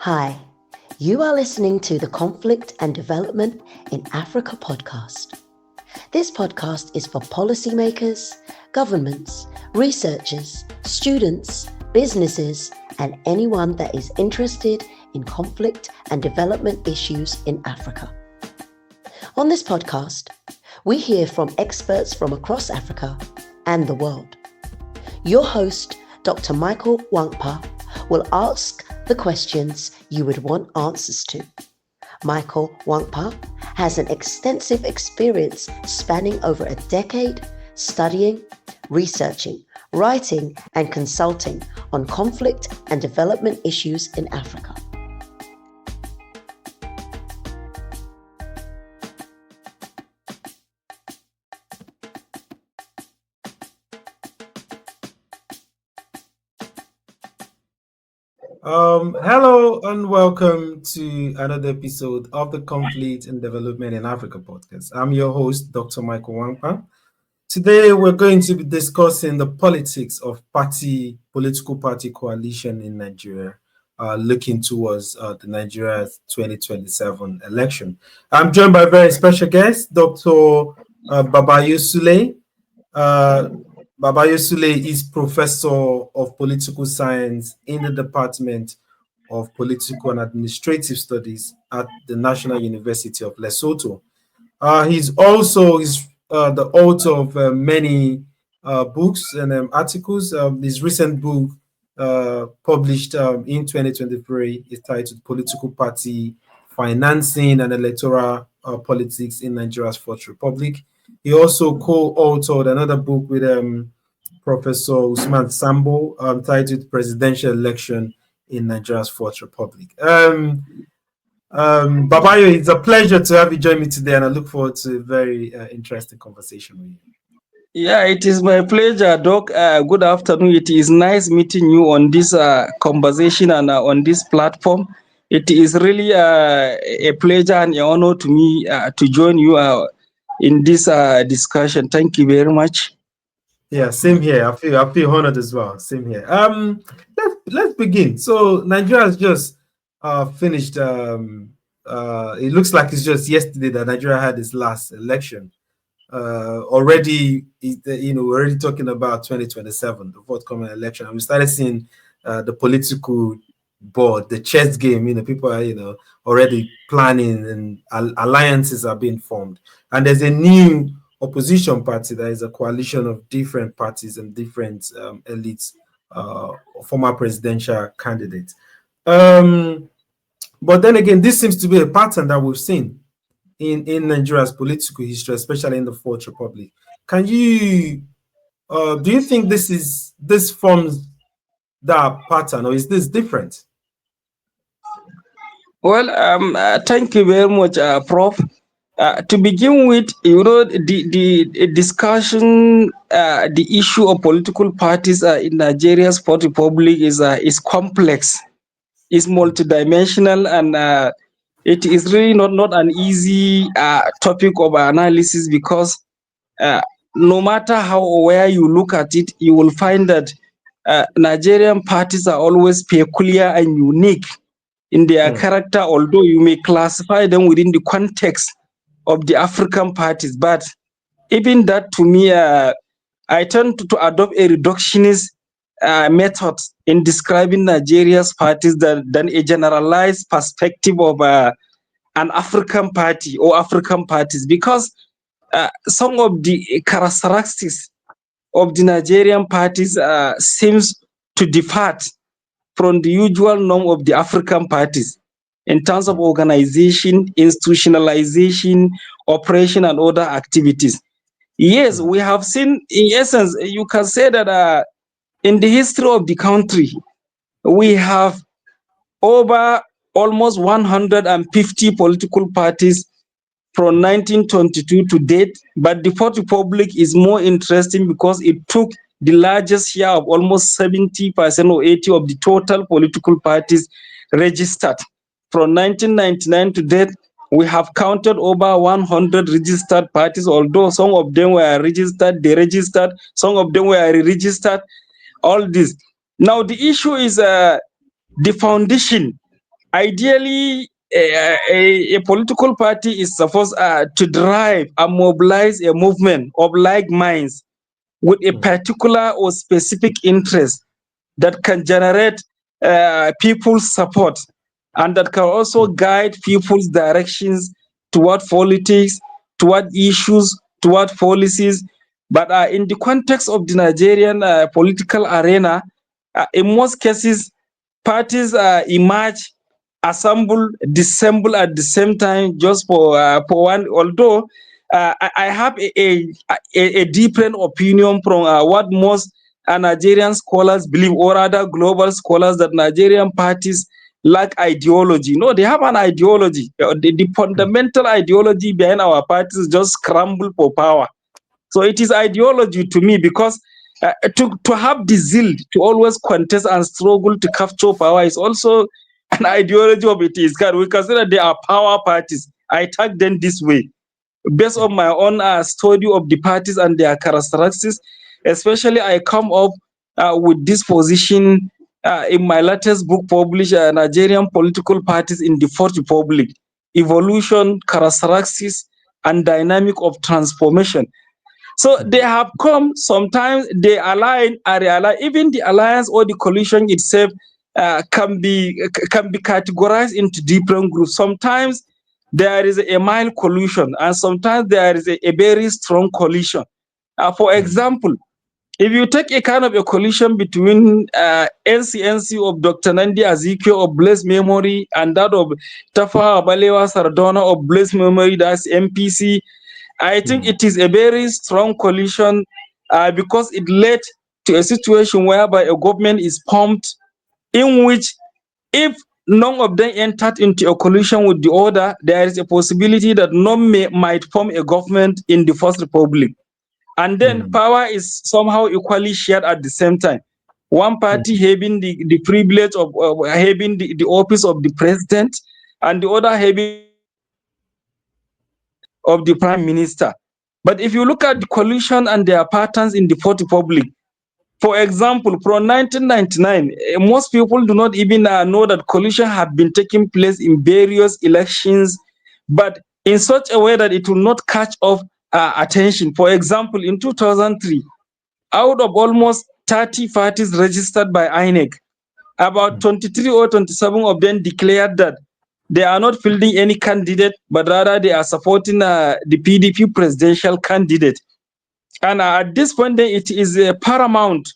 Hi, you are listening to the Conflict and Development in Africa podcast. This podcast is for policymakers, governments, researchers, students, businesses, and anyone that is interested in conflict and development issues in Africa. On this podcast, we hear from experts from across Africa and the world. Your host, Dr. Michael Nwankpa, will ask the questions you would want answers to. Michael Nwankpa has an extensive experience spanning over a decade studying, researching, writing, and consulting on conflict and development issues in Africa. Hello and welcome to another episode of the Conflict and Development in Africa podcast. I'm your host, Dr. Michael Nwankpa. Today, we're going to be discussing the politics of political party coalition in Nigeria, looking towards the Nigeria 2027 election. I'm joined by a very special guest, Dr. Babayo Sule. Babayo Sule is Professor of Political Science in the Department of Political and Administrative Studies at the National University of Lesotho. He's also the author of many books and articles. His recent book published in 2023 is titled Political Party Financing and Electoral Politics in Nigeria's Fourth Republic. He also co-authored another book with Professor Usman Sambo titled Presidential Election in Nigeria's Fourth Republic. Babayo, it's a pleasure to have you join me today, and I look forward to a very interesting conversation with you. Yeah, it is my pleasure, Doc. Good afternoon. It is nice meeting you on this conversation and on this platform. It is really a pleasure and an honor to me to join you in this discussion. Thank you very much. Yeah, same here. I feel honored as well. Same here. Let's begin. So Nigeria has just finished. It looks like it's just yesterday that Nigeria had its last election. Already, we're already talking about 2027, the forthcoming election, and we started seeing the political board, the chess game. People are already planning, and alliances are being formed. And there's a new opposition party that is a coalition of different parties and different elites, former presidential candidates. But then again, this seems to be a pattern that we've seen in Nigeria's political history, especially in the Fourth Republic. Do you think this forms that pattern, or is this different? Well, thank you very much, Prof. To begin with, the discussion, the issue of political parties in Nigeria's Fourth Republic is complex, is multidimensional, and it is really not an easy topic of analysis, because no matter how or where you look at it, you will find that Nigerian parties are always peculiar and unique in their character, although you may classify them within the context of the African parties. But even that, to me, I tend to adopt a reductionist method in describing Nigeria's parties than a generalized perspective of an African party or African parties, because some of the characteristics of the Nigerian parties seems to depart from the usual norm of the African parties in terms of organization, institutionalization, operation, and other activities. Yes, we have seen, in essence, you can say that in the history of the country, we have over almost 150 political parties from 1922 to date, but the Fourth Republic is more interesting because it took the largest share of almost 70% or 80% of the total political parties registered. From 1999 to date, we have counted over 100 registered parties, although some of them were registered, deregistered, some of them were re-registered, all this. Now, the issue is the foundation Ideally, a political party is supposed to drive and mobilize a movement of like minds with a particular or specific interest that can generate people's support and that can also guide people's directions toward politics, toward issues, toward policies. But in the context of the Nigerian political arena, in most cases, parties emerge, assemble, dissemble at the same time just for one. Although I have a different opinion from what most Nigerian scholars believe, or other global scholars, that Nigerian parties lack ideology. No, they have an ideology. The fundamental ideology behind our parties just scramble for power. So it is ideology to me, because to have the zeal to always contest and struggle to capture power is also an ideology of it is. We consider they are power parties. I tag them this way based on my own study of the parties and their characteristics. Especially, I come up with this position in my latest book published, Nigerian Political Parties in the Fourth Republic: Evolution, Characteristics, and Dynamic of Transformation. So they have come, sometimes they align and realign. Even the alliance or the coalition itself can be categorized into different groups. Sometimes there is a mild coalition, and sometimes there is a very strong coalition. For example, if you take a kind of a coalition between NCNC of Dr. Nandi Azikiwe of blessed memory and that of Tafawa Balewa Sardona of blessed memory, that's MPC, I think it is a very strong coalition because it led to a situation whereby a government is formed, in which, if none of them entered into a coalition with the other, there is a possibility that none might form a government in the First Republic. And then power is somehow equally shared at the same time. One party having the privilege of having the office of the president, and the other having of the prime minister. But if you look at the coalition and their patterns in the Fourth Republic, for example, from 1999, most people do not even know that coalition have been taking place in various elections, but in such a way that it will not catch off attention. For example, in 2003, out of almost 30 parties registered by INEC, about 23 or 27 of them declared that they are not fielding any candidate, but rather they are supporting the PDP presidential candidate. And at this point, it is paramount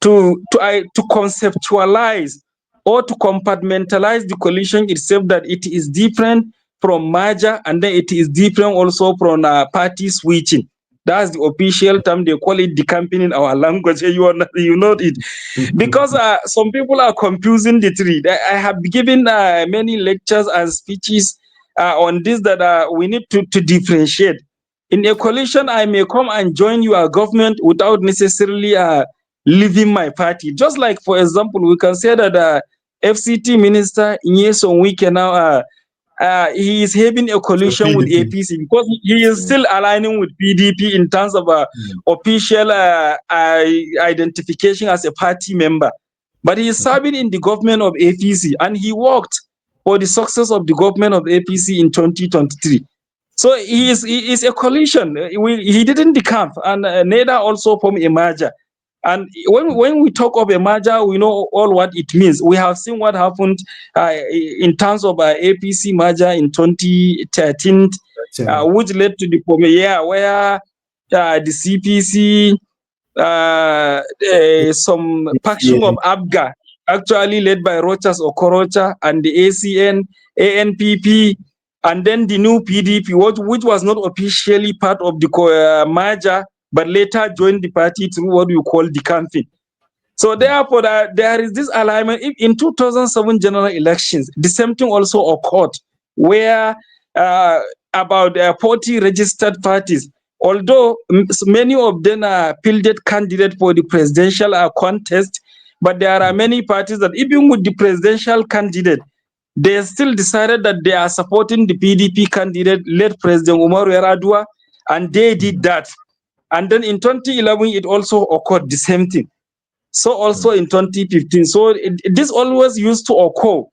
to conceptualize or to compartmentalize the coalition itself, that it is different from merger, and then it is different also from party switching. That's the official term. They call it decamping in our language. You know it. Because some people are confusing the three. I have given many lectures and speeches on this, that we need to differentiate. In a coalition, I may come and join your government without necessarily leaving my party. Just like, for example, we can say that FCT Minister Nyesom Wike now, he is having a coalition with APC because he is still aligning with PDP in terms of official identification as a party member. But he is serving in the government of APC, and he worked for the success of the government of APC in 2023. So he is a coalition. He didn't decamp, and neither also from a merger. And when we talk of a merger, we know all what it means. We have seen what happened in terms of APC merger in 2013, which led to the where the CPC, some faction of ABGA, actually led by Rochas Okorocha, and the ACN, ANPP, and then the new PDP, which was not officially part of the merger, but later joined the party through what we call the campaign. So therefore, there is this alignment. In 2007 general elections, the same thing also occurred, where about 40 registered parties, although many of them are fielded candidates for the presidential contest, but there are many parties that even with the presidential candidate, they still decided that they are supporting the PDP candidate, led President Umaru Yar'Adua, and they did that. And then in 2011, it also occurred the same thing. So also in 2015. So this always used to occur.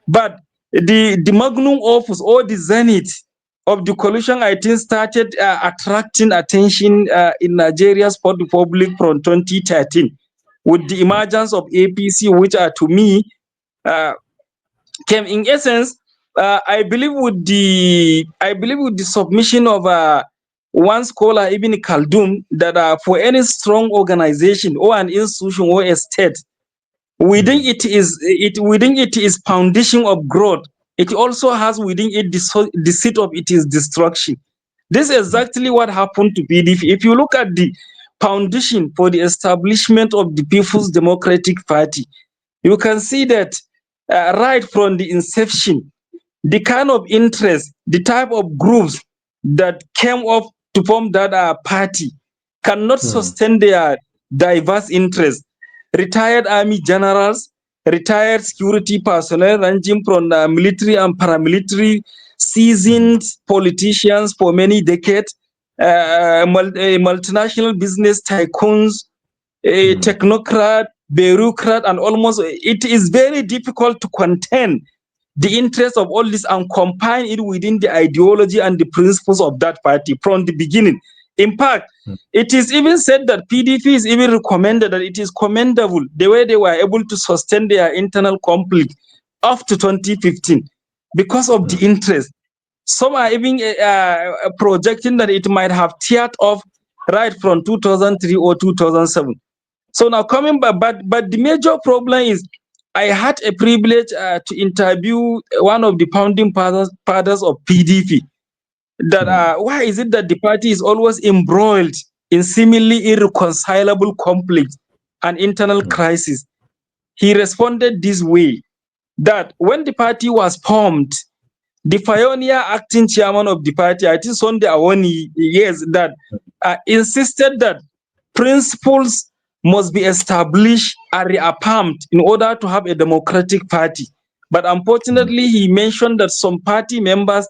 But the magnum opus or the zenith of the coalition, I think, started attracting attention in Nigeria's public from 2013 with the emergence of APC, which are to me uh, came in essence. I believe with the submission of one scholar, Ibn Khaldun, that for any strong organization or an institution or a state, within it is foundation of growth. It also has within it the seat of its destruction. This is exactly what happened to PDP. If you look at the foundation for the establishment of the People's Democratic Party, you can see that right from the inception, the kind of interest, the type of groups that came up to form that party cannot sustain their diverse interests. Retired army generals, retired security personnel ranging from military and paramilitary, seasoned politicians for many decades, multinational business tycoons, a technocrat, bureaucrat, and almost it is very difficult to contain the interest of all this and combine it within the ideology and the principles of that party from the beginning. In fact, it is even said that PDP is even recommended that it is commendable the way they were able to sustain their internal conflict up to 2015 because of the interest. Some are even projecting that it might have teared off right from 2003 or 2007. So now coming back, but the major problem is I had a privilege to interview one of the founding fathers of PDP. That why is it that the party is always embroiled in seemingly irreconcilable conflict and internal crisis? He responded this way: that when the party was formed, the pioneer acting chairman of the party, I think Sunday Awoni, yes, that insisted that principles must be established and reaffirmed in order to have a democratic party. But unfortunately, he mentioned that some party members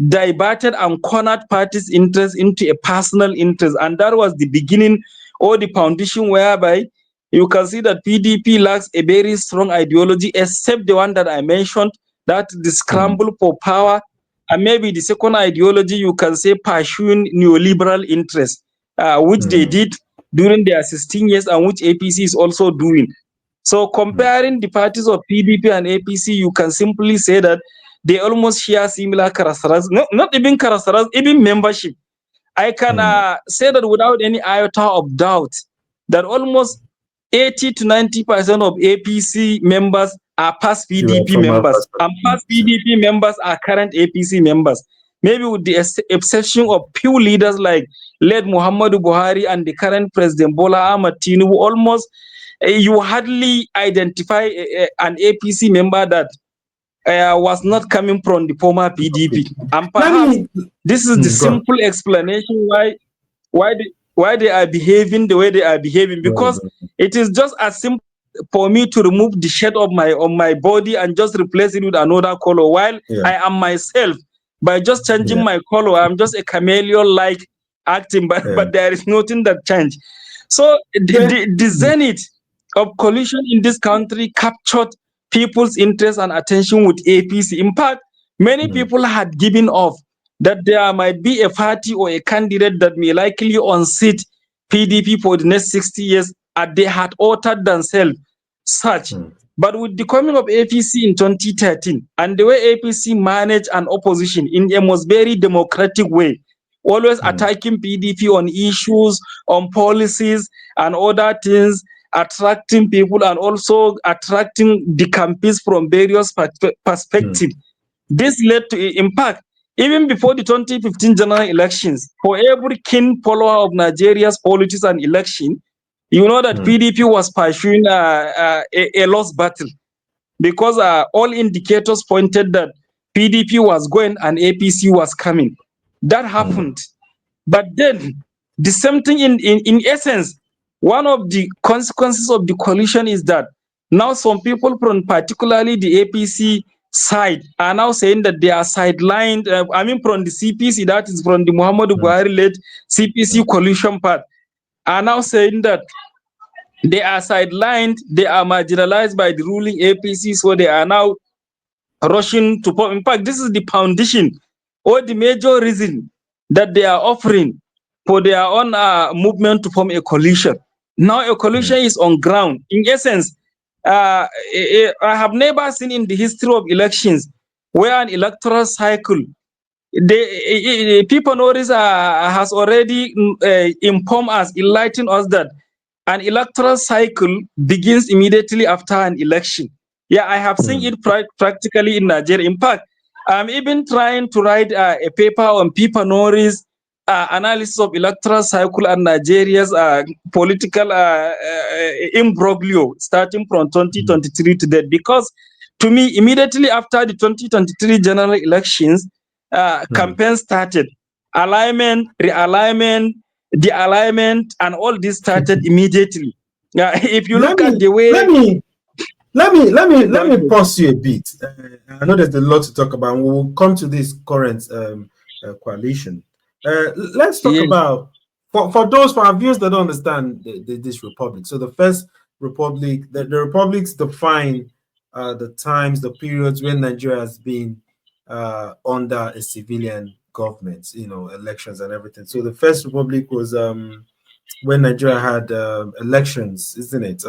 diverted and cornered party's interest into a personal interest, and that was the beginning or the foundation whereby you can see that PDP lacks a very strong ideology, except the one that I mentioned, that the scramble for power, and maybe the second ideology you can say pursuing neoliberal interests, which they did during their 16 years and which APC is also doing. So comparing the parties of PDP and APC, you can simply say that they almost share similar characteristics, not even characteristics, even membership. I can say that without any iota of doubt that almost 80 to 90% of APC members are past PDP members, and past PDP members are current APC members. Maybe with the exception of few leaders like led Muhammadu Buhari and the current President Bola Ahmed Tinubu, almost you hardly identify an APC member that was not coming from the former PDP. And perhaps this is the simple explanation why they are behaving the way they are behaving, because it is just as simple for me to remove the shade of my body and just replace it with another color, while I am myself. By just changing my color, I'm just a chameleon like acting, but there is nothing that changed. So the zenith of collision in this country captured people's interest and attention with APC. In fact, many people had given up that there might be a party or a candidate that may likely unseat PDP for the next 60 years, and they had altered themselves such. But with the coming of APC in 2013 and the way APC managed an opposition in a most very democratic way, always attacking PDP on issues, on policies, and other things, attracting people and also attracting the campaigns from various perspectives. This led to impact even before the 2015 general elections. For every keen follower of Nigeria's politics and election, you know that PDP was pursuing a lost battle, because all indicators pointed that PDP was going and APC was coming. That happened. But then the same thing in essence, one of the consequences of the coalition is that now some people from particularly the APC side are now saying that they are sidelined. I mean, from the CPC, that is from the Muhammadu Buhari led CPC coalition part, are now saying that they are sidelined, they are marginalized by the ruling APC, so they are now rushing to form. In fact, this is the foundation or the major reason that they are offering for their own movement to form a coalition. Now a coalition is on ground. In essence, I have never seen in the history of elections where an electoral cycle, people notice has already informed us, enlightened us that an electoral cycle begins immediately after an election. Yeah, I have seen it practically in Nigeria. In fact, I'm even trying to write a paper on people notice analysis of electoral cycle and Nigeria's political imbroglio starting from 2023 to that. Because to me, immediately after the 2023 general elections, campaign started. Alignment, realignment, the alignment, and all this started immediately. If you Let look at me the way, let me let me okay, pause you a bit. I know there's a lot to talk about. We'll come to this current coalition. Let's talk yes, about for our viewers that don't understand this republic. So the first republic, the republics define the times, the periods when Nigeria has been under a civilian government, elections and everything. So the first republic was when Nigeria had elections, isn't it?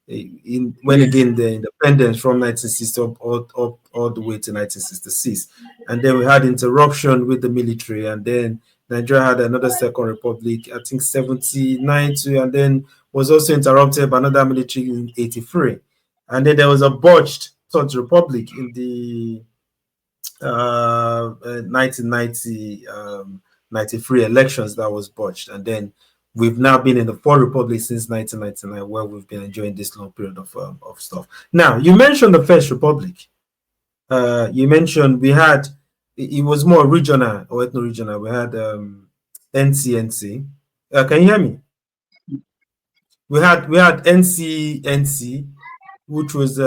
When yes, again the independence from 1960 all the way to 1966, and then we had interruption with the military, and then Nigeria had another second republic, I think 79 too, and then was also interrupted by another military in 83, and then there was a botched third republic in the 1990 93 elections that was botched, and then we've now been in the fourth republic since 1999, where we've been enjoying this long period of stuff. Now, you mentioned the first republic. You mentioned we had it was more regional or ethno-regional. We had NCNC. Can you hear me? We had NCNC, which was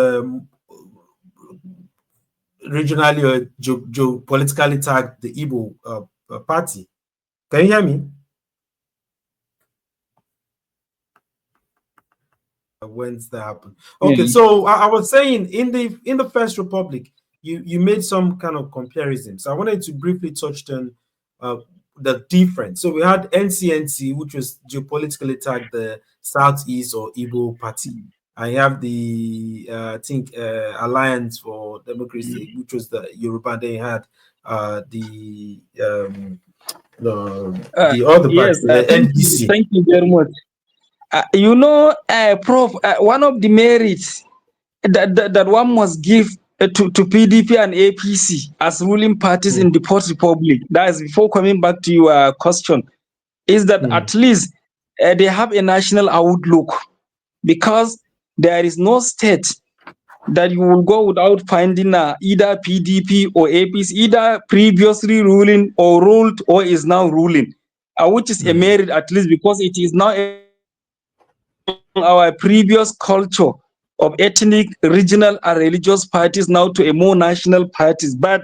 regionally or geopolitically tagged the Igbo party. Can you hear me? When's that happen? Okay, yeah, so I was saying in the First Republic, you made some kind of comparison. So I wanted to briefly touch on the difference. So we had NCNC, which was geopolitically tagged the Southeast or Igbo party. I have the I think Alliance for Democracy, which was the Yoruba. They had the the other party, yes. NDC. Thank you very much. Prof, one of the merits that one must give to PDP and APC as ruling parties in the Fourth Republic, that is before coming back to your question, is that Mm, at least they have a national outlook, because there is no state that you will go without finding either PDP or APC, either previously ruling or ruled or is now ruling, which is a mm, merit at least, because it is now our previous culture of ethnic, regional, and religious parties now to a more national parties, but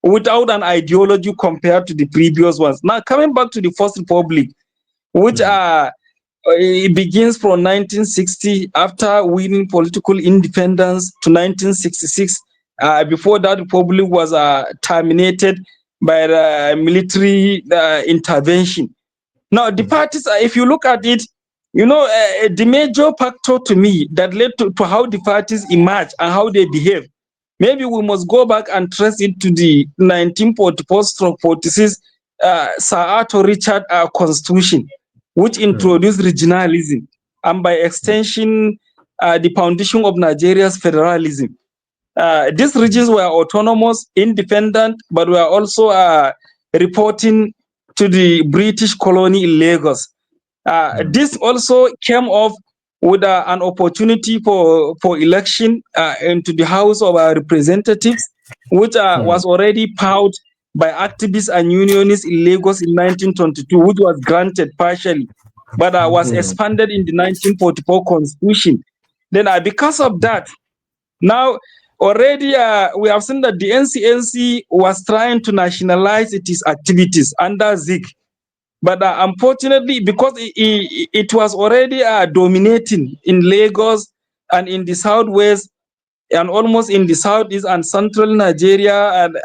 without an ideology compared to the previous ones. Now, coming back to the First Republic, which mm, it begins from 1960 after winning political independence to 1966. Before that, republic was terminated by the military intervention. Now, the mm, parties, if you look at it, the major factor to me that led to how the parties emerge and how they behave, maybe we must go back and trace it to the 1944-46 Sir Arthur Richard Constitution, which mm, introduced regionalism and by extension, the foundation of Nigeria's federalism. These regions were autonomous, independent, but were also reporting to the British colony in Lagos. mm, This also came off with an opportunity for election into the House of Representatives, which mm, was already powered by activists and unionists in Lagos in 1922, which was granted partially, but was mm, expanded in the 1944 Constitution. Then, because of that, now, already we have seen that the NCNC was trying to nationalize its activities under Zik, but unfortunately, because it was already dominating in Lagos and in the southwest, and almost in the southeast and central Nigeria, and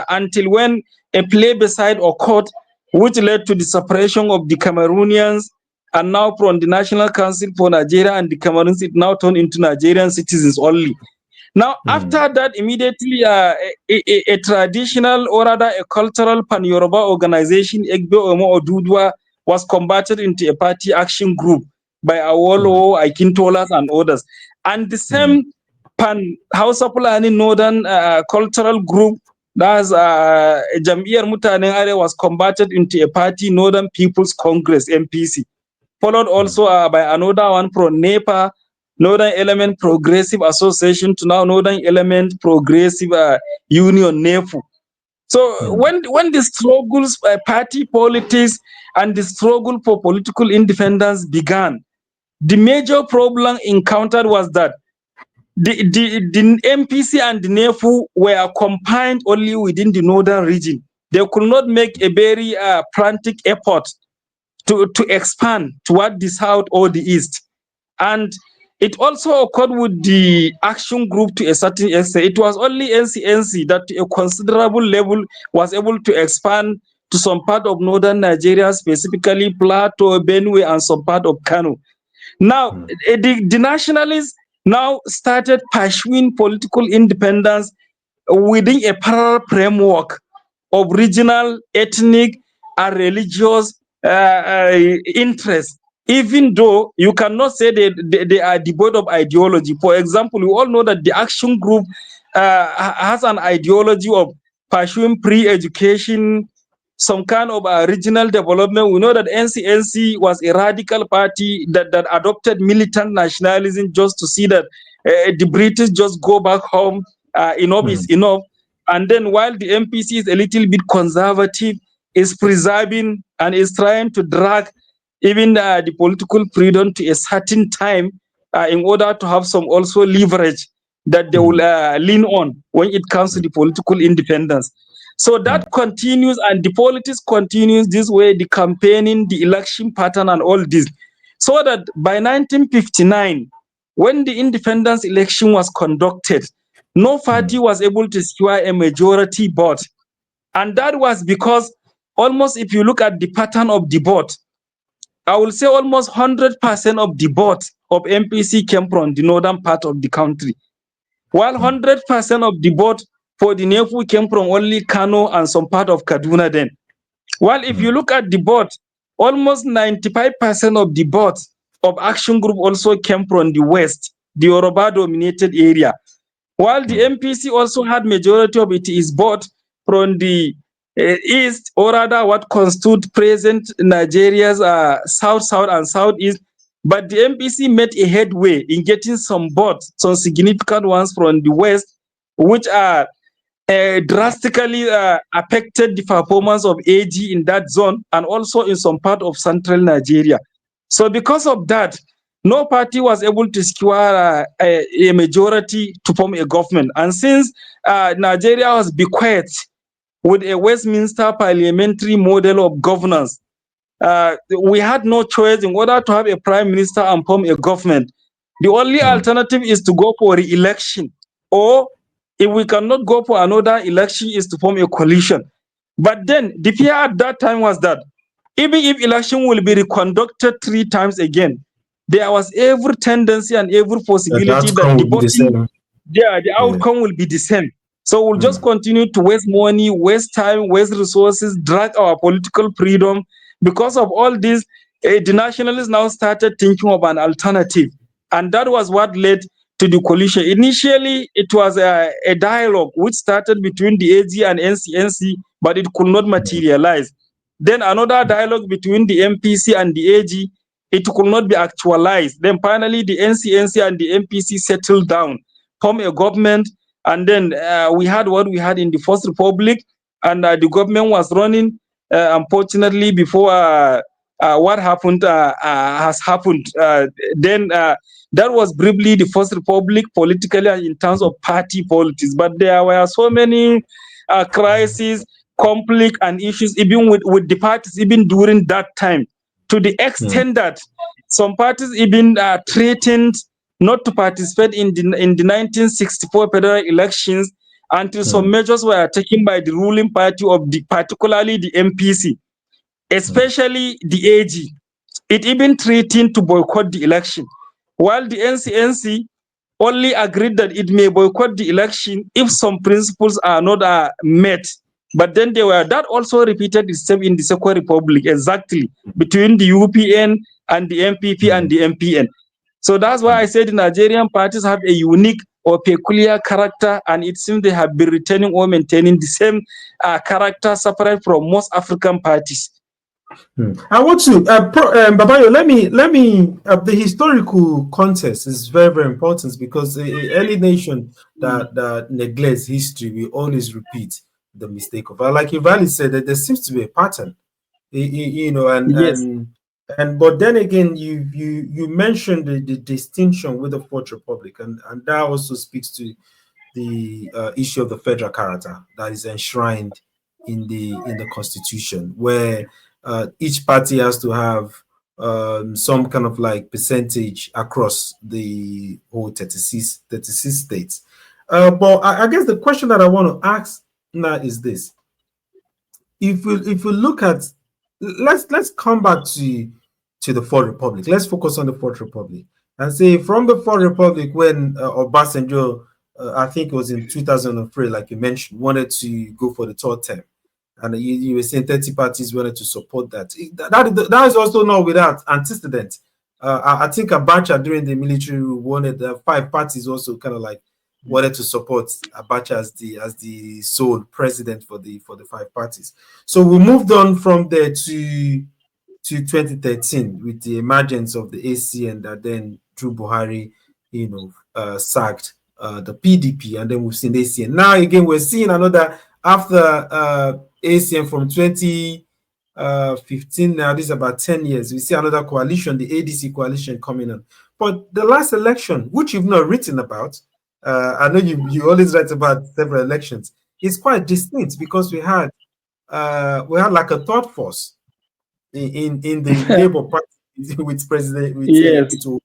until when a plebiscite occurred, which led to the separation of the Cameroonians, and now from the National Council for Nigeria and the Cameroons, it now turned into Nigerian citizens only. Now, after that, immediately a traditional, or rather a cultural pan-Yoruba organization, Egbe Omo Odudua, was converted into a party action group by Awolowo, Akintolas, and others. And the same pan-Hausa Fulani Northern cultural group, that's Jam'iyyar Mutanen Arewa, was converted into a party, Northern People's Congress, MPC, followed also by another one from NEPA, Northern Element Progressive Association, to now Northern Element Progressive Union, NEFU. So when the struggles, party politics, and the struggle for political independence began, the major problem encountered was that the MPC and the NEFU were confined only within the northern region. They could not make a very frantic effort to expand toward the south or the east. And it also occurred with the action group to a certain extent. It was only NCNC that to a considerable level was able to expand to some part of northern Nigeria, specifically Plateau, Benue, and some part of Kano. Now, the nationalists now started pursuing political independence within a parallel framework of regional, ethnic, and religious interests, even though you cannot say they are devoid of ideology. For example, we all know that the action group has an ideology of pursuing pre-education, some kind of regional development. We know that NCNC was a radical party that adopted militant nationalism just to see that the British just go back home, enough is enough. And then while the MPC is a little bit conservative, is preserving and is trying to drag even the political freedom to a certain time in order to have some also leverage that they will lean on when it comes to the political independence. So that continues, and the politics continues this way, the campaigning, the election pattern, and all this. So that by 1959, when the independence election was conducted, no party was able to secure a majority vote. And that was because almost, if you look at the pattern of the vote, I will say almost 100% of the vote of MPC came from the northern part of the country, while 100% of the vote for the NEFU came from only Kano and some part of Kaduna then. While if you look at the vote, almost 95% of the vote of Action Group also came from the west, the Yoruba-dominated area. While the MPC also had majority of it is vote from the east, or rather what constitute present Nigeria's south, south, and southeast. But the MPC made a headway in getting some votes, some significant ones from the west, which are drastically affected the performance of AG in that zone and also in some part of central Nigeria. So because of that, no party was able to secure a majority to form a government. And since Nigeria was bequeathed with a Westminster parliamentary model of governance, we had no choice in order to have a prime minister and form a government. The only alternative is to go for re-election, or if we cannot go for another election, is to form a coalition. But then the fear at that time was that even if election will be reconducted 3 times again, there was every tendency and every possibility that the voting, the outcome will be the same. So we'll just continue to waste money, waste time, waste resources, drag our political freedom. Because of all this, the nationalists now started thinking of an alternative. And that was what led to the coalition. Initially, it was a dialogue which started between the AG and NCNC, but it could not materialize. Then another dialogue between the MPC and the AG, it could not be actualized. Then finally, the NCNC and the MPC settled down, formed a government, and then we had what we had in the First Republic, and the government was running. Unfortunately, before what happened has happened. Then that was briefly the First Republic politically and in terms of party politics. But there were so many crises, conflict, and issues even with the parties even during that time, to the extent that some parties even threatened not to participate in the 1964 federal elections until some measures were taken by the ruling party of particularly the MPC, especially the AG. It even threatened to boycott the election, while the NCNC only agreed that it may boycott the election if some principles are not met. But then that also repeated itself in the Second Republic, exactly between the UPN and the MPP and the MPN. So that's why I said the Nigerian parties have a unique or peculiar character, and it seems they have been retaining or maintaining the same character separate from most African parties. I want to, Babayo, let me, the historical context is very, very important, because any nation that neglects history will always repeat the mistake of, like you rightly said, that there seems to be a pattern, you know, but then again, you mentioned the distinction with the Fourth Republic, and that also speaks to the issue of the federal character that is enshrined in the Constitution, where each party has to have some kind of like percentage across the whole 36 states. But I guess the question that I want to ask now is this: if we look at, let's come back to the Fourth Republic. Let's focus on the Fourth Republic and say, from the Fourth Republic, when Obasanjo, I think it was in 2003, like you mentioned, wanted to go for the third term, and you were saying 30 parties wanted to support that. That is also not without antecedent. I think Abacha, during the military rule, wanted 5 parties also kind of like wanted to support Abacha as the sole president for the 5 parties. So we moved on from there to 2013 with the emergence of the ACN that then Drew Buhari, sacked the PDP, and then we've seen ACN. Now again, we're seeing another after ACN from 2015. Now this is about 10 years. We see another coalition, the ADC coalition, coming on. But the last election, which you've not written about, I know you always write about several elections, is quite distinct, because we had like a third force in the Labour Party with President Ito,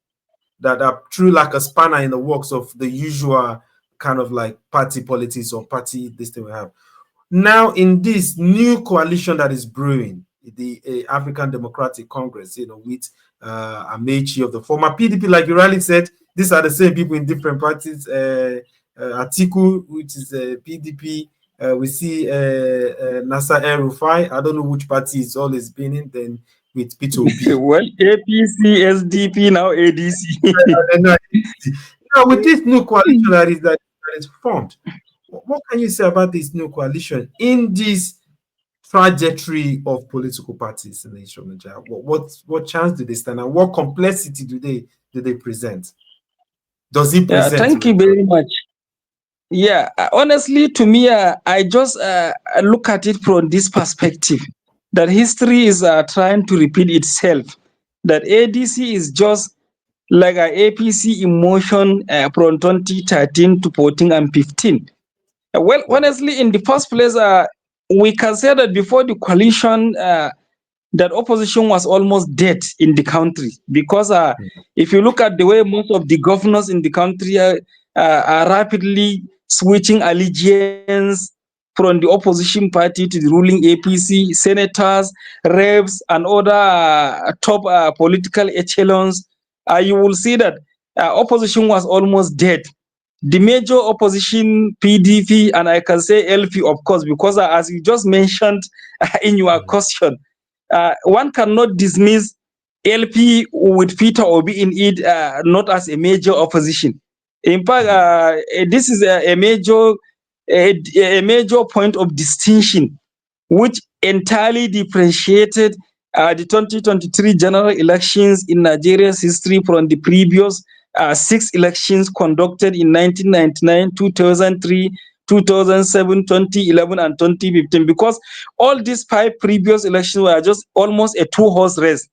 that threw like a spanner in the works of the usual kind of like party politics or party this thing we have. Now in this new coalition that is brewing, the African Democratic Congress, with Amechi of the former PDP, like you rightly said, these are the same people in different parties. Atiku, which is PDP. We see Nasser El-Rufai. I don't know which party he's always been in. Then with Peter Obi. Well, APC, SDP, now ADC. Now with this new coalition that is formed, what can you say about this new coalition in this trajectory of political parties in the nation of Nigeria? What chance do they stand, and what complexity do they present? Does it present? Thank you very much. Yeah, honestly, to me, I just look at it from this perspective, that history is trying to repeat itself, that ADC is just like an APC in motion from 2013 to 14 and 15. Well, honestly, in the first place, we can say that before the coalition, that opposition was almost dead in the country, because if you look at the way most of the governors in the country are rapidly switching allegiance from the opposition party to the ruling APC, senators, reps, and other top political echelons, you will see that opposition was almost dead. The major opposition, PDP, and I can say LP, of course, because as you just mentioned in your question, one cannot dismiss LP with Peter Obi in it, not as a major opposition. In fact, this is a major point of distinction, which entirely differentiated the 2023 general elections in Nigeria's history from the previous 6 elections conducted in 1999, 2003, 2007, 2011, and 2015, because all these 5 previous elections were just almost a 2-horse race.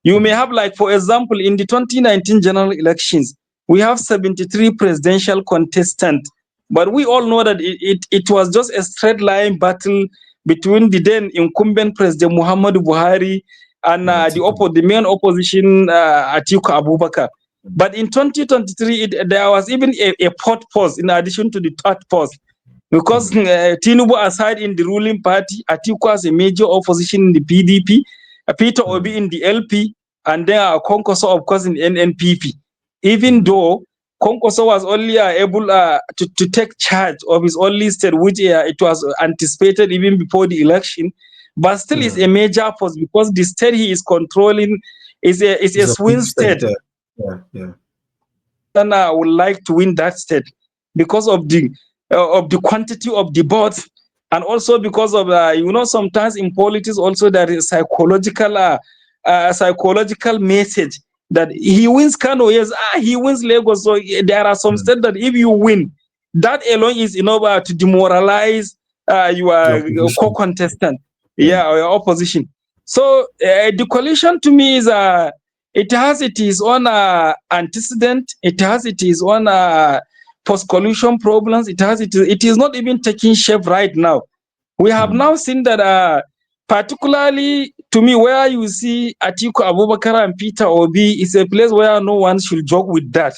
You may have, like, for example, in the 2019 general elections, we have 73 presidential contestants, but we all know that it was just a straight line battle between the then incumbent President Muhammadu Buhari and the main opposition, Atiku Abubakar. But in 2023, there was even a fourth post in addition to the third post. Because Tinubu aside in the ruling party, Atiku has a major opposition in the PDP, Peter Obi in the LP, and then Konkoso, of course, in NNPP. Even though Konkoso was only able to take charge of his own state, which it was anticipated even before the election, but still is a major force because the state he is controlling is a swing state. Yeah. And I would like to win that state because of the quantity of the votes, and also because of sometimes in politics also there is psychological message that he wins Kano, yes, he wins Lagos. So there are some states that if you win, that alone is enough to demoralize your co-contestant, or your opposition. So the coalition to me is it has its own antecedent. It has its own post-coalition problems. It is not even taking shape right now. We have now seen that, particularly to me, where you see Atiku Abubakar and Peter Obi is a place where no one should joke with that,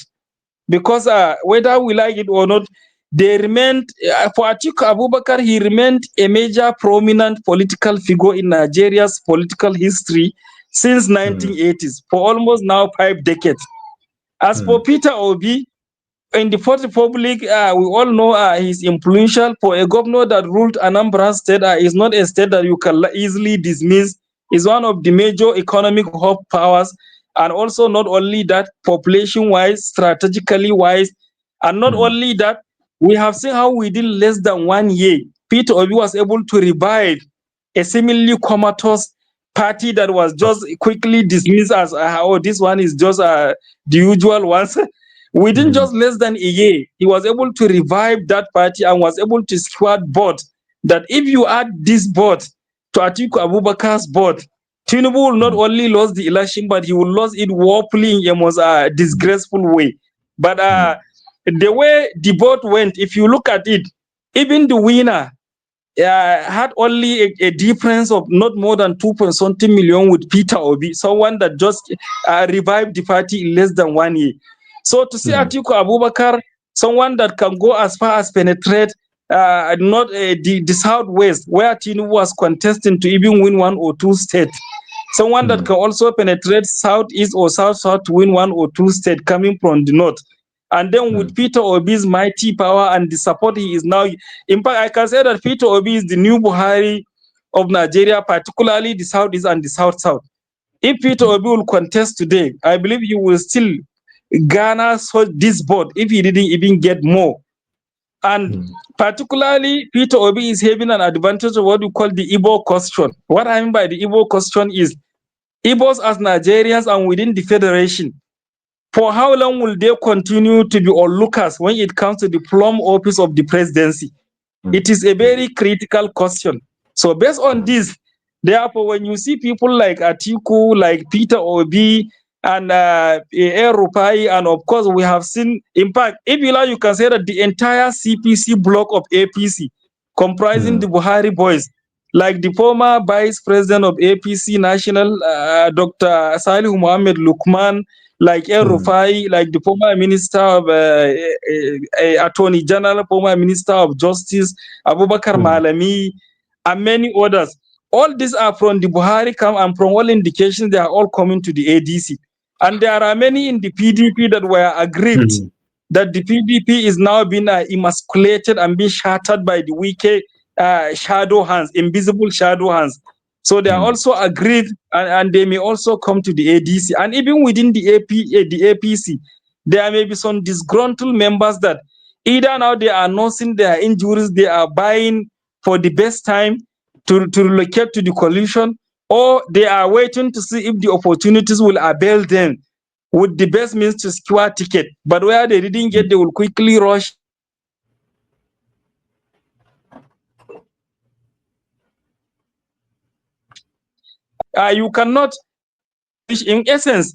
because whether we like it or not, they remained for Atiku Abubakar. He remained a major, prominent political figure in Nigeria's political history since 1980s for almost now 5 decades. As for Peter Obi, in the Fourth Republic, we all know he's influential. For a governor that ruled Anambra State, is not a state that you can easily dismiss. Is one of the major economic hub powers, and also not only that, population-wise, strategically wise, and not only that, we have seen how within less than 1 year, Peter Obi was able to revive a seemingly comatose party that was just quickly dismissed as oh, this one is just the usual ones. Within just less than a year, he was able to revive that party and was able to squad board that if you add this board to Atiku Abubakar's board, Tinubu will not only lose the election, but he will lose it woefully in a most disgraceful way. But the way the vote went, if you look at it, even the winner had only a difference of not more than 2.something million with Peter Obi, someone that just revived the party in less than 1 year. So to see Atiku Abubakar, someone that can go as far as penetrate not the southwest, where Tinubu was contesting to even win 1 or 2 states. Someone that can also penetrate southeast or south to win 1 or 2 states coming from the north. And then with Peter Obi's mighty power and the support he is now, in fact, I can say that Peter Obi is the new Buhari of Nigeria, particularly the southeast and the south. If Peter Obi will contest today, I believe he will still garner this vote if he didn't even get more. And particularly, Peter Obi is having an advantage of what we call the Igbo question. What I mean by the Igbo question is, Igbos as Nigerians and within the federation, for how long will they continue to be onlookers when it comes to the plum office of the presidency? It is a very critical question. So based on this, therefore, when you see people like Atiku, like Peter Obi, and Rufai, and of course we have seen, in fact, if you like, you can say that the entire CPC block of APC, comprising the Buhari boys, like the former vice president of APC National, Dr. Salih Mohammed Lukman, like Rufai, like the former minister of Attorney General, former minister of Justice, Abubakar Malami, and many others. All these are from the Buhari camp, and from all indications, they are all coming to the ADC. And there are many in the PDP that were aggrieved that the PDP is now being emasculated and being shattered by the wicked shadow hands, invisible shadow hands. So they are also aggrieved, and they may also come to the ADC. And even within the APC, there may be some disgruntled members that either now they are nursing their injuries, they are buying for the best time to relocate to the coalition, or they are waiting to see if the opportunities will avail them with the best means to secure a ticket. But where they didn't get, they will quickly rush. You cannot, in essence,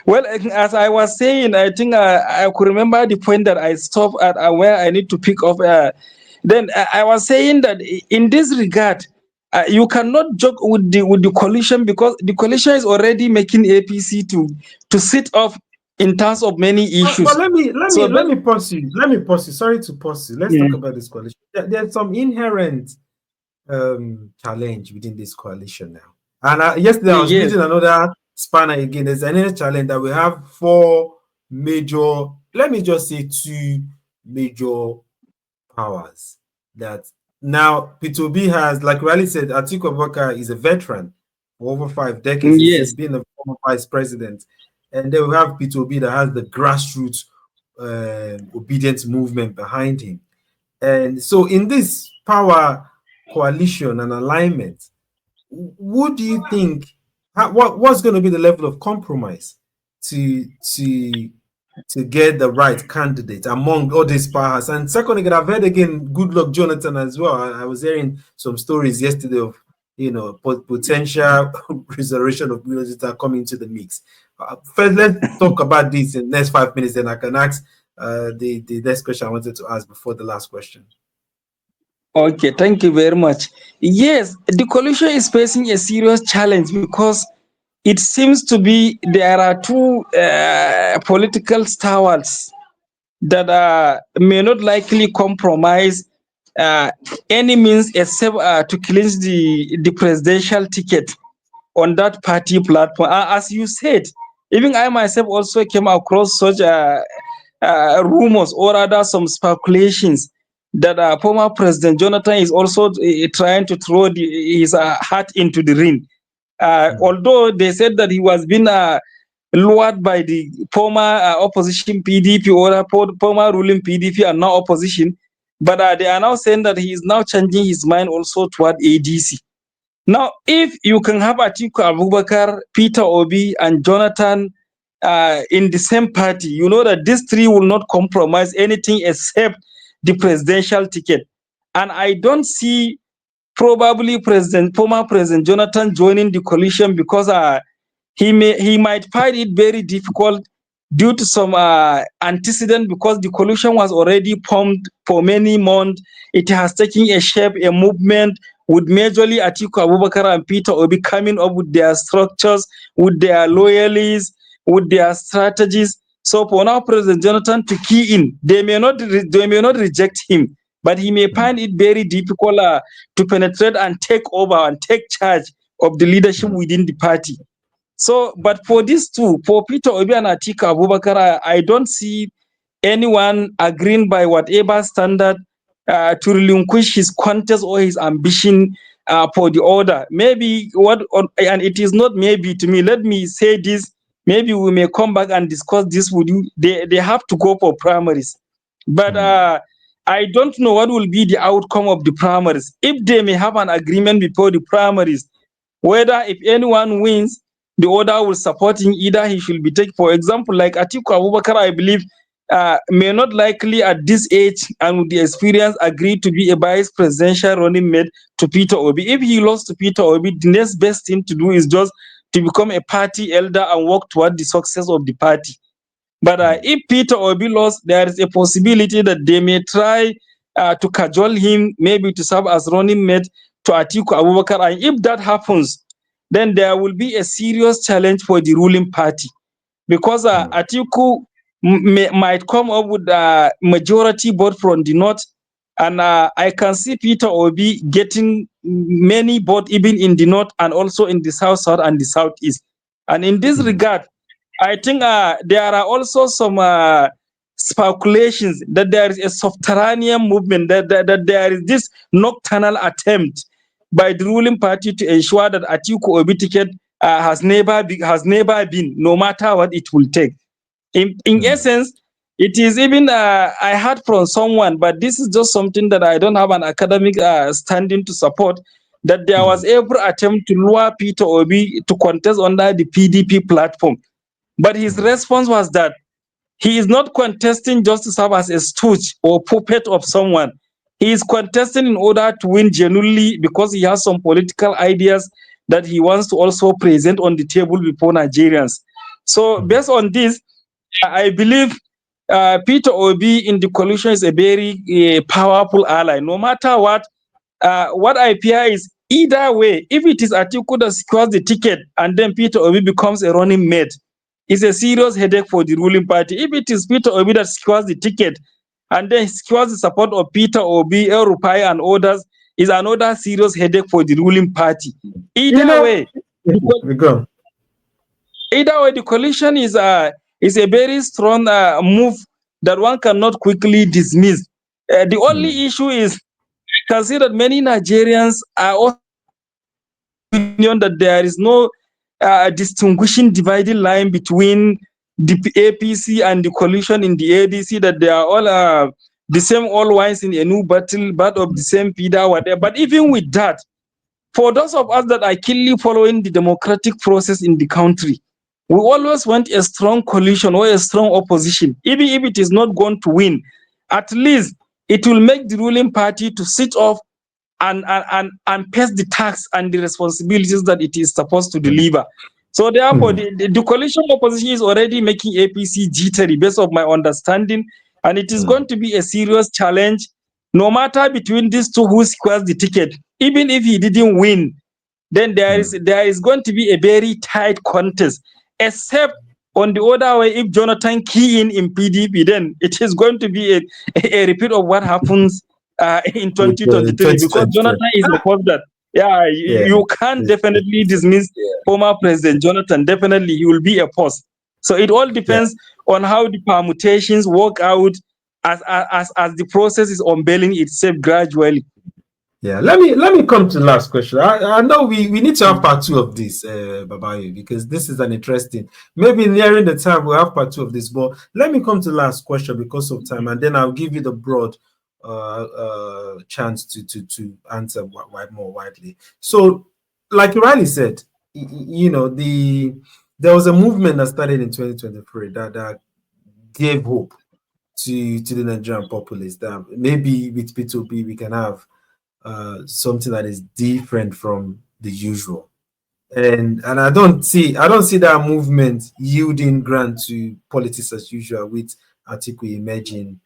well, as I was saying, I think I could remember the point that I stopped at where I need to pick up Then I was saying that in this regard, you cannot joke with the coalition, because the coalition is already making APC to sit off in terms of many issues. But let So me pause you. Let me pause you. Sorry to pause you. Let's talk about this coalition. There's some inherent challenge within this coalition now. And yesterday I was yes, reading another spanner again. There's another challenge that we have four major, let me just say two major powers that now P2B has, like Riley said, Atiku Abubakar is a veteran for over 5 decades. He's yes, been a former vice president. And then we have P2B that has the grassroots obedience movement behind him. And so in this power coalition and alignment, what do you think, what's going to be the level of compromise to get the right candidate among all these powers? And secondly, I've heard again, good luck Jonathan as well. I was hearing some stories yesterday of, potential restoration of villages that are coming to the mix. First, let's talk about this in the next 5 minutes, then I can ask the next question I wanted to ask before the last question. okay, thank you very much. Yes, the coalition is facing a serious challenge, because it seems to be there are two political stalwarts that may not likely compromise any means except to clinch the presidential ticket on that party platform. As you said, even I myself also came across such rumors, or rather some speculations, that former President Jonathan is also trying to throw his hat into the ring. Although they said that he was being lured by the former opposition PDP, or former ruling PDP and now opposition, but they are now saying that he is now changing his mind also toward ADC. Now, if you can have Atiku Abubakar, Peter Obi, and Jonathan in the same party, you know that these three will not compromise anything except the presidential ticket. And I don't see probably former President Jonathan joining the coalition, because he might find it very difficult due to some antecedent, because the coalition was already formed for many months. It has taken a shape, a movement, with majorly Atiku Abubakar and Peter Obi coming up with their structures, with their loyalities, with their strategies. So for now, President Jonathan to key in, they may not reject him, but he may find it very difficult to penetrate and take over and take charge of the leadership within the party. So, but for these two, for Peter Obi and Atiku Abubakar, I don't see anyone agreeing by whatever standard to relinquish his contest or his ambition for the order. Maybe and it is not maybe to me. Let me say this. Maybe we may come back and discuss this with you. They have to go for primaries, but I don't know what will be the outcome of the primaries. If they may have an agreement before the primaries, whether if anyone wins, the order will support him. Either he should be taken, for example, like Atiku Abubakar, I believe, may not likely at this age and with the experience agree to be a vice presidential running mate to Peter Obi. If he lost to Peter Obi, the next best thing to do is just to become a party elder and work toward the success of the party. But if Peter Obi lost, there is a possibility that they may try to cajole him, maybe to serve as running mate to Atiku Abubakar. And if that happens, then there will be a serious challenge for the ruling party, because Atiku might come up with a majority vote from the north, and I can see Peter Obi getting many votes even in the north and also in the south and the southeast. And in this regard, I think there are also some speculations that there is a subterranean movement, that there is this nocturnal attempt by the ruling party to ensure that Atiku Obi ticket has never been, no matter what it will take. In essence, it is even I heard from someone, but this is just something that I don't have an academic standing to support, that there was every attempt to lure Peter Obi to contest under the PDP platform. But his response was that he is not contesting just to serve as a stooge or puppet of someone. He is contesting in order to win genuinely, because he has some political ideas that he wants to also present on the table before Nigerians. So based on this, I believe Peter Obi in the coalition is a very powerful ally. No matter what I fear is either way, if it is Atiku that secures the ticket and then Peter Obi becomes a running mate, it's a serious headache for the ruling party. If it is Peter Obi that secures the ticket and then secures the support of Peter Obi, El Rufai, and others, is another serious headache for the ruling party. Either way, the coalition is a very strong move that one cannot quickly dismiss. The only issue is, consider that many Nigerians are also opinion that there is no distinguishing dividing line between the APC and the coalition in the ADC, that they are all the same old wines in a new bottle, but of the same feeder, whatever. But even with that, for those of us that are keenly following the democratic process in the country, we always want a strong coalition or a strong opposition. Even if it is not going to win, at least it will make the ruling party to sit off and pass the tax and the responsibilities that it is supposed to deliver. So therefore, the coalition opposition is already making APC jittery, based on my understanding, and it is going to be a serious challenge, no matter between these two who squares the ticket. Even if he didn't win, then there is going to be a very tight contest, except on the other way, if Jonathan key in PDP, then it is going to be a repeat of what happens in 2023, because Jonathan is a force that, you can't definitely dismiss former President Jonathan. Definitely, he will be a force. So it all depends on how the permutations work out as the process is unveiling itself gradually. Yeah, let me come to the last question. I know we need to have part two of this, Babayo, because this is an interesting. Maybe nearing the time we'll have part two of this, but let me come to the last question because of time, and then I'll give you the broad chance to answer more widely. So, like you rightly said, you know, there was a movement that started in 2023 that gave hope to the Nigerian populace that maybe with P2P we can have something that is different from the usual, and I don't see that movement yielding grant to politics as usual, with Atiku emerging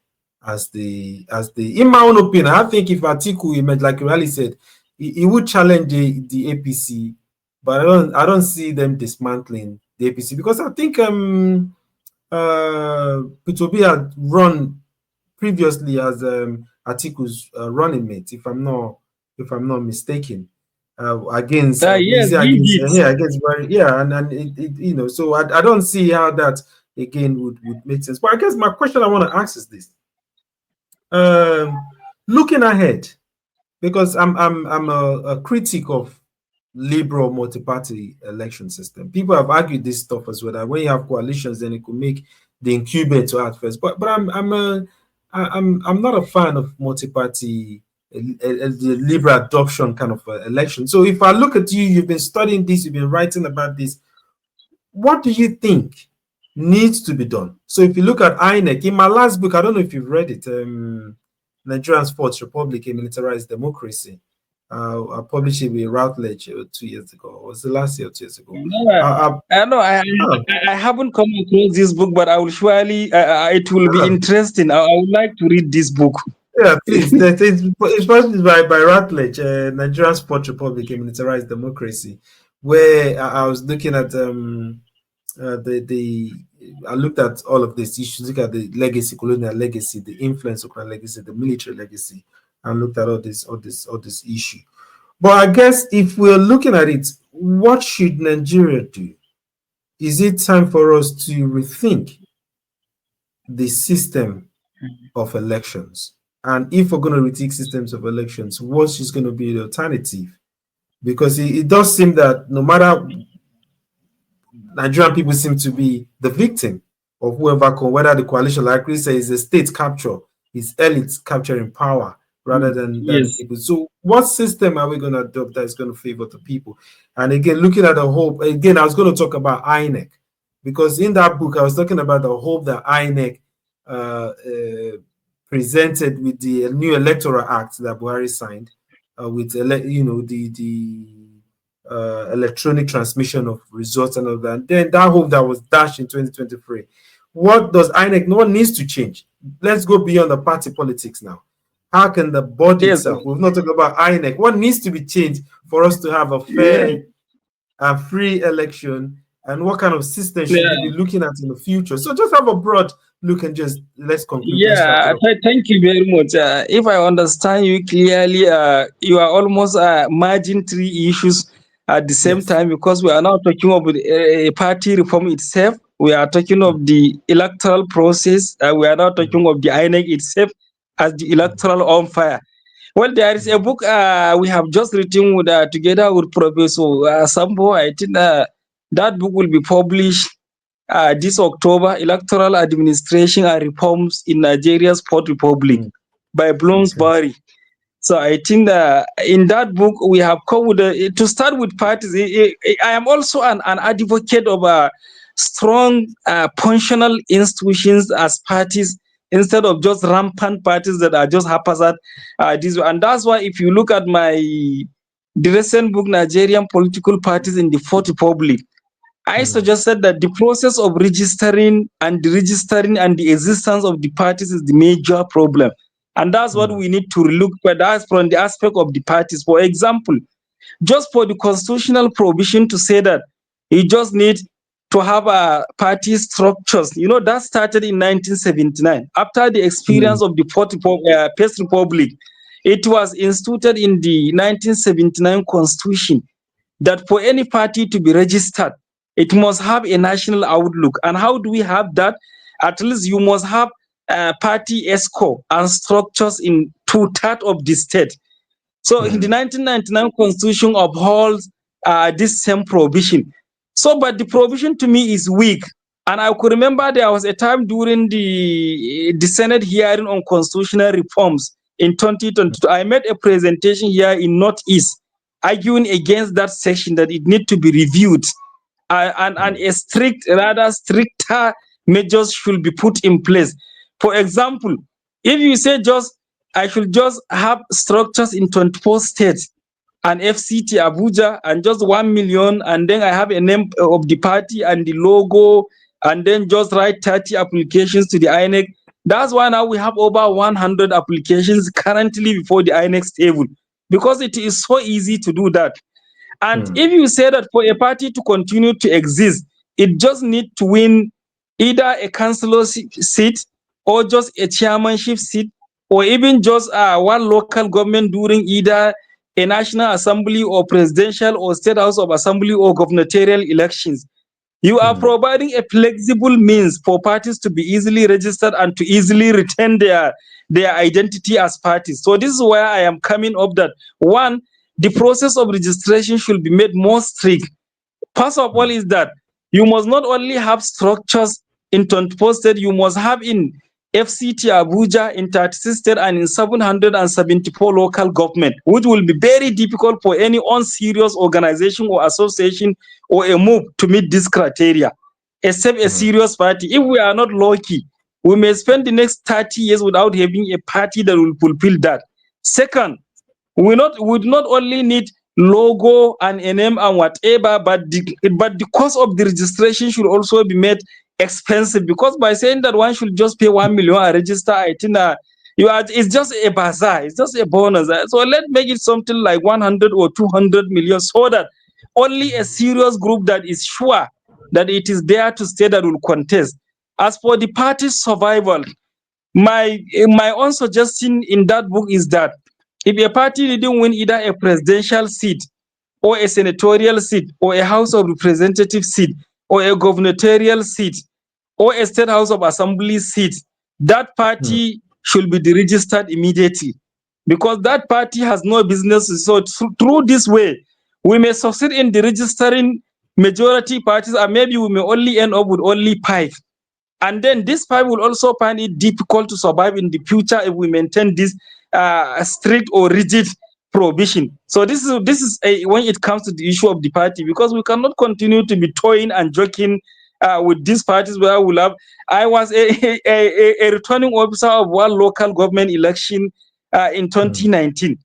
as the in my own opinion. I think if Atiku emerged, like you really said, he would challenge the APC, but I don't see them dismantling the APC, because I think P2P had run previously as Atiku's running mate, if I'm not mistaken, against Yes, he did. and it, you know, so I don't see how that again would make sense. But I guess my question I want to ask is this: looking ahead, because I'm a critic of liberal multi-party election system. People have argued this stuff as well, that when you have coalitions, then it could make the incubator at first. But I'm not a fan of multi-party, the liberal adoption kind of election. So if I look at you, you've been studying this, you've been writing about this. What do you think needs to be done? So if you look at INEC, in my last book, I don't know if you've read it, Nigerian Sports Republic, a Militarized Democracy. I published it with Routledge 2 years ago. Or was it last year or 2 years ago? I haven't come across this book, but I will surely, it will be interesting. I would like to read this book. Yeah, please. It's published by Routledge, Nigerian Sports Republic, a Militarized Democracy, where I was looking at I looked at all of these issues, look at the legacy, colonial legacy, the influence of colonial legacy, the military legacy, and looked at all this issue. But I guess if we're looking at it, what should Nigeria do? Is it time for us to rethink the system of elections? And if we're going to rethink systems of elections, what is going to be the alternative? Because it does seem that no matter, Nigerian people seem to be the victim of whoever, whether the coalition, like Chris says, is a state capture, is elites capturing power rather than people. So what system are we going to adopt that is going to favor the people? And again, looking at the hope, again, I was going to talk about INEC, because in that book, I was talking about the hope that INEC presented with the new Electoral Act that Buhari signed, with electronic transmission of results and all that. And then that hope that was dashed in 2023 What does INEC? What needs to change? Let's go beyond the party politics now. How can the body Yes. itself? We've not talked about INEC. What needs to be changed for us to have a Yeah. fair and free election? And what kind of system should we be Yeah. looking at in the future? So just have a broad look and just let's conclude. Let's wrap it Yeah, up. thank you very much. If I understand you clearly, you are almost merging three issues at the same Yes. time, because we are now talking about a party reform itself. We are talking Mm, of the electoral process. We are now mm, talking of the INEC itself as the mm, electoral umpire. Well, there is a mm, book we have just written with, together with Professor Sambo. I think that book will be published this October, Electoral Administration and Reforms in Nigeria's Fourth Republic mm. by Okay. Bloomsbury. So I think that in that book we have covered, to start with parties. I am also an advocate of strong functional institutions as parties, instead of just rampant parties that are just haphazard. And that's why if you look at the recent book, Nigerian Political Parties in the Fourth Republic, I Mm, suggested that the process of registering and the existence of the parties is the major problem. And that's what mm, we need to look at. That's from the aspect of the parties. For example, just for the constitutional provision to say that you just need to have a party structures. That started in 1979. After the experience mm, of the First Republic, it was instituted in the 1979 Constitution that for any party to be registered, it must have a national outlook. And how do we have that? At least you must have party ESCO and structures in two-thirds of the state. So in the mm, 1999 constitution upholds this same provision. So, but the provision to me is weak. And I could remember there was a time during the Senate hearing on constitutional reforms in 2022. I made a presentation here in Northeast arguing against that section, that it need to be reviewed, and mm, a rather stricter measures should be put in place. For example, if you say just I should just have structures in 24 states and FCT Abuja and just 1 million, and then I have a name of the party and the logo, and then just write 30 applications to the INEC. That's why now we have over 100 applications currently before the INEC table, because it is so easy to do that. And mm, if you say that for a party to continue to exist, it just need to win either a councillor seat, or just a chairmanship seat, or even just one local government during either a national assembly or presidential or state house of assembly or gubernatorial elections. You are mm, providing a flexible means for parties to be easily registered and to easily retain their identity as parties. So this is where I am coming up, that one, the process of registration should be made more strict. First of all mm, is that you must not only have structures in 24 states, you must have in FCT Abuja, in 36 states, and in 774 local government, which will be very difficult for any unserious organization or association or a move to meet this criteria, except a mm, serious party. If we are not lucky, we may spend the next 30 years without having a party that will fulfill that. Second, we not only need logo and a name and whatever, but the cost of the registration should also be made expensive, because by saying that one should just pay 1 million and register, I think it's just a bazaar, it's just a bonus. So let's make it something like 100 or 200 million, so that only a serious group that is sure that it is there to stay that will contest. As for the party's survival, my own suggestion in that book is that if a party didn't win either a presidential seat or a senatorial seat or a House of Representatives seat or a gubernatorial seat or a state House of Assembly seat, that mm, party should be deregistered immediately, because that party has no business. So through this way, we may succeed in deregistering majority parties, and maybe we may only end up with only five. And then this five will also find it difficult to survive in the future if we maintain this strict or rigid prohibition. So this is when it comes to the issue of the party, because we cannot continue to be toying and joking with these parties where we have. I was a returning officer of one local government election in mm, 2019.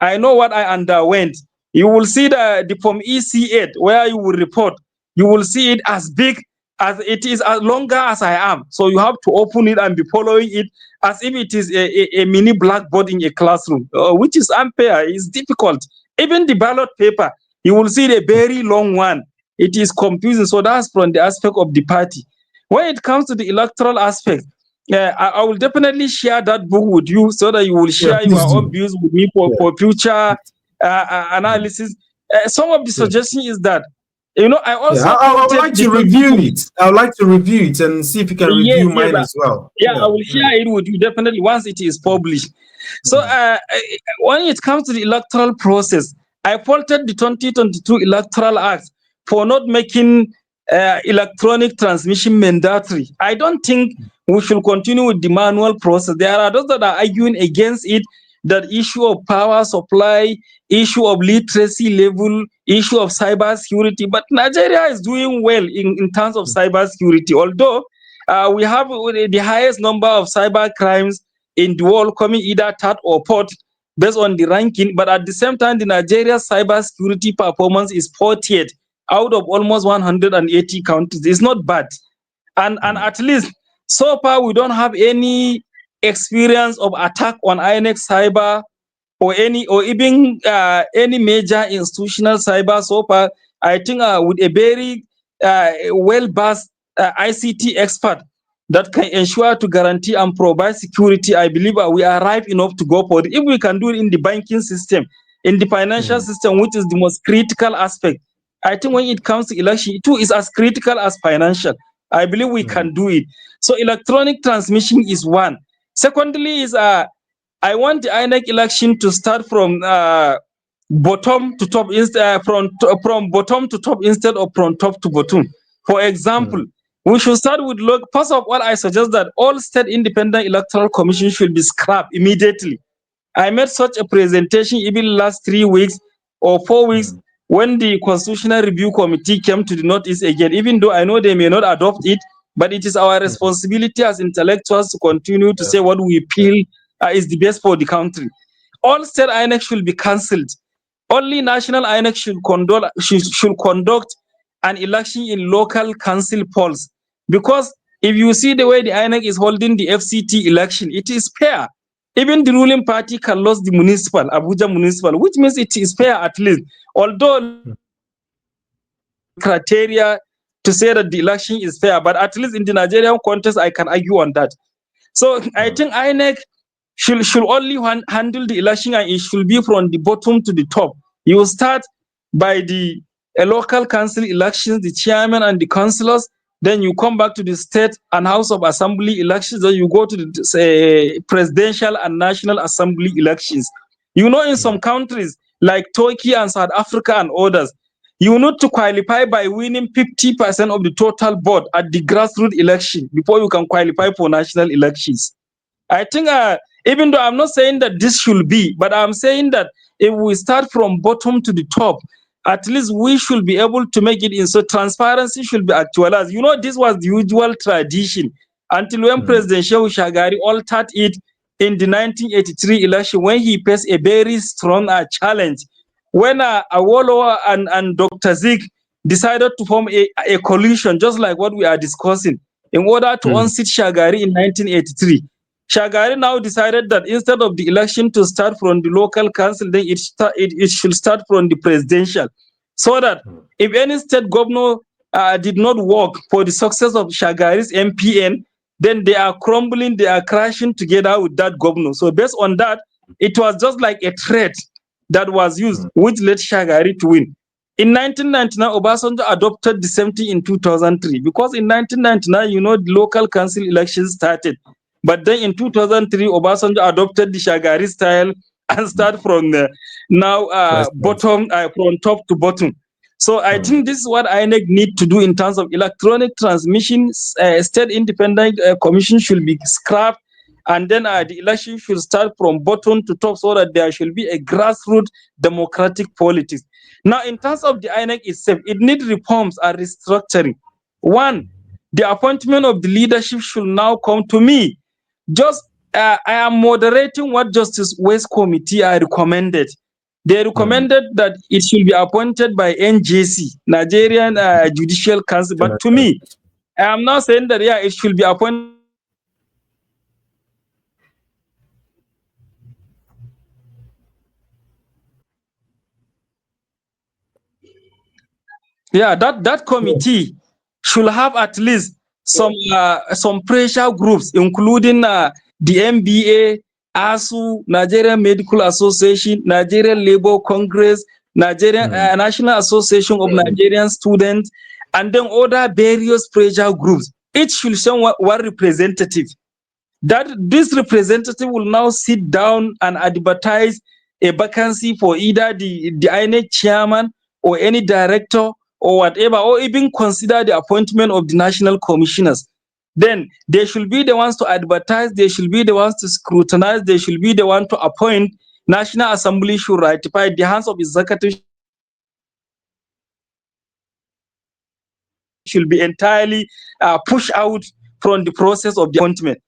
I know what I underwent. You will see the Form EC8 where you will report. You will see it as big as it is as longer as I am. So you have to open it and be following it as if it is a mini blackboard in a classroom, which is unfair. It's difficult. Even the ballot paper, you will see the very long one. It is confusing. So that's from the aspect of the party. When it comes to the electoral aspect, I will definitely share that book with you so that you will Yeah, share your please own do. views with me Yeah. for future Mm. analysis. Some of the Yeah. suggestion is that, I Yeah, also I would quoted like the to review it. I would like to review it and see if you can yes, review yes, mine as well. yeah, I Yeah. will Yeah. share it with you definitely once it is published. So, Mm. when it comes to the electoral process, I faulted the 2022 Electoral Act for not making electronic transmission mandatory. I don't think we should continue with the manual process. There are those that are arguing against it, that issue of power supply, issue of literacy level, issue of cyber security. But Nigeria is doing well in terms of cyber security, although we have the highest number of cyber crimes in the world, coming either third or fourth based on the ranking. But at the same time, the Nigeria cyber security performance is 40th out of almost 180 countries. It's not bad. And Mm. at least so far we don't have any experience of attack on INX cyber or even any major institutional cyber so far. I think with a very well versed ICT expert that can ensure to guarantee and provide security, I believe we are ripe enough to go for it. If we can do it in the banking system, in the financial Mm. system, which is the most critical aspect, I think when it comes to election, it too is as critical as financial. I believe we Mm. can do it. So electronic transmission is one. Secondly, is I want the INEC election to start from bottom to top instead from bottom to top instead of from top to bottom. For example, Mm. we should start with look. First of all, I suggest that all state independent electoral commission should be scrapped immediately. I made such a presentation even last 3 weeks or 4 weeks Mm. when the Constitutional Review Committee came to the Northeast again, even though I know they may not adopt it, but it is our Mm. responsibility as intellectuals to continue to Yeah. say what we Yeah. feel is the best for the country. All state INEC should be cancelled. Only national INEC should conduct an election in local council polls. Because if you see the way the INEC is holding the FCT election, it is fair. Even the ruling party can lose the municipal, Abuja municipal, which means it is fair at least. Although Mm. criteria to say that the election is fair, but at least in the Nigerian context, I can argue on that. So I Mm. think INEC should only handle the election, and it should be from the bottom to the top. You will start by the local council elections, the chairman and the councillors. Then you come back to the state and House of Assembly elections. Then you go to the presidential and national assembly elections. In some Mm. countries like Turkey and South Africa and others, you need to qualify by winning 50% of the total vote at the grassroots election before you can qualify for national elections. I think, even though I'm not saying that this should be, but I'm saying that if we start from bottom to the top, at least we should be able to make it in. So transparency should be actualized. This was the usual tradition until when Mm. President Shehu Shagari altered it in the 1983 election when he faced a very strong challenge. When Awolowo and Dr. Zik decided to form a coalition, just like what we are discussing, in order to Mm. unseat Shagari in 1983. Shagari now decided that instead of the election to start from the local council, then it should start from the presidential. So that Mm. if any state governor did not work for the success of Shagari's MPN, then they are crumbling, they are crashing together with that governor. So based on that, it was just like a threat that was used, Mm. which led Shagari to win. In 1999, Obasanjo adopted the same thing in 2003 because in 1999, the local council elections started. But then in 2003, Obasanjo adopted the Shagari style and Mm. start from the now President. bottom, from top to bottom. So I Mm. think this is what INEC need to do in terms of electronic transmissions. State independent commission should be scrapped, and then the election should start from bottom to top so that there should be a grassroots democratic politics. Now, in terms of the INEC itself, it needs reforms and restructuring. One, the appointment of the leadership should now come to me. Just I am moderating what Justice West Committee are recommended. They Mm. recommended that it should be appointed by NJC, Nigerian Judicial Council. But to me, I'm not saying that it should be appointed. Yeah, that committee should have at least some pressure groups, including the MBA, ASU, Nigerian Medical Association, Nigerian Labour Congress, Nigerian National Association of Nigerian Students, and then other various pressure groups. Each should send one representative. That this representative will now sit down and advertise a vacancy for either the INEC chairman or any director or whatever, or even consider the appointment of the national commissioners. Then they should be the ones to advertise, they should be the ones to scrutinize, they should be the one to appoint. National Assembly should ratify, the hands of executive should be entirely pushed out from the process of the appointment.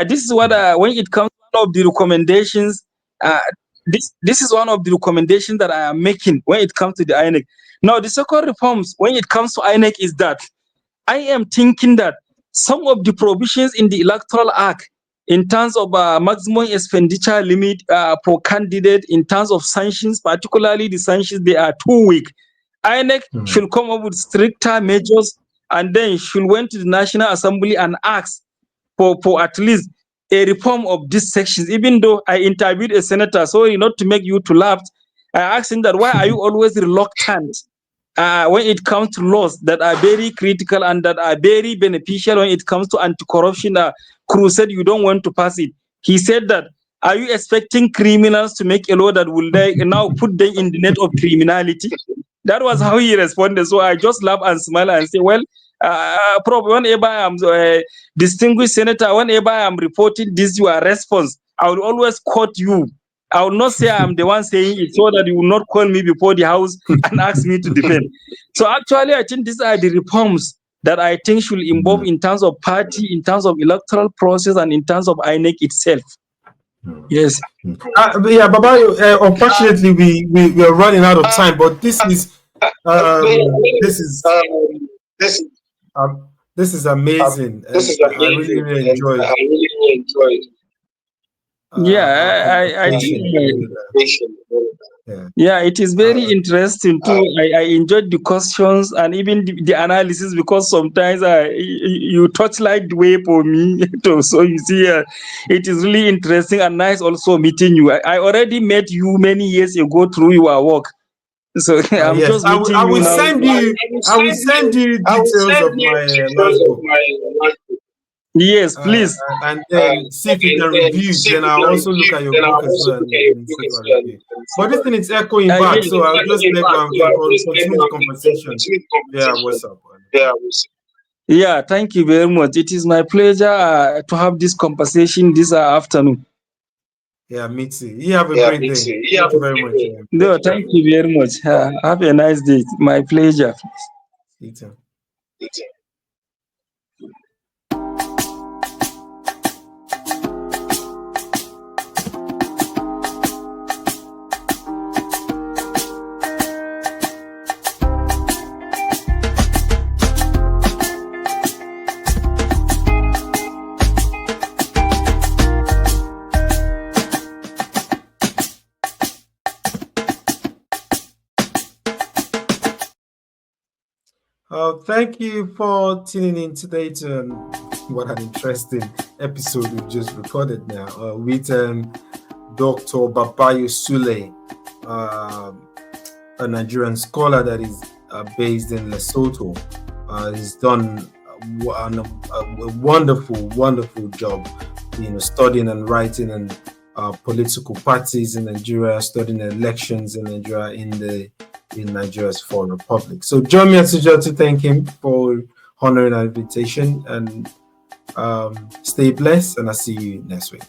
This is what, when it comes to one of the recommendations, this is one of the recommendations that I am making when it comes to the INEC. Now, the second reforms when it comes to INEC is that I am thinking that some of the provisions in the Electoral Act, in terms of maximum expenditure limit for candidate, in terms of sanctions, particularly the sanctions, they are too weak. INEC should come up with stricter measures and then should went to the National Assembly and ask for at least a reform of these sections. Even though I interviewed a senator, sorry not to make you to laugh, I asked him that why are you always reluctant when it comes to laws that are very critical and that are very beneficial when it comes to anti-corruption crusade, you don't want to pass it. He said that, are you expecting criminals to make a law that will now put them in the net of criminality? That was how he responded. So I just laugh and smile and say, well, probably whenever I'm distinguished senator, whenever I'm reporting this, your response, I will always quote you. I will not say I'm the one saying it so that you will not call me before the house and ask me to defend. So actually, I think these are the reforms that I think should involve in terms of party, in terms of electoral process, and in terms of INEC itself. Yes. Yeah, Babayo, unfortunately, we are running out of time, but this is amazing. I really enjoyed it. Yeah, it is very interesting too. I enjoyed the questions and even the analysis, because sometimes you touch like the way for me too. So you see, it is really interesting and nice also meeting you. I already met you many years ago through your work. So I'm yes, just meeting I will you now. send you details of my last book. Yes, please. And then see if you can review it. Then I'll also look at your book as well and see what I review. But this thing is echoing back, so I'll just let continue the conversation. Yeah, what's up? Yeah, thank you very much. It is my pleasure to have this conversation this afternoon. Yeah, me too. You have a great day. Thank you very much. No, thank you very much. Have a nice day. My pleasure. You too. Thank you for tuning in today to what an interesting episode we've just recorded now with Dr. Babayo Sule, a Nigerian scholar that is based in Lesotho. He's done a wonderful job, studying and writing and political parties in Nigeria, studying elections in Nigeria in Nigeria's foreign republic. So join me as usual to thank him for honoring our invitation, and stay blessed, and I'll see you next week.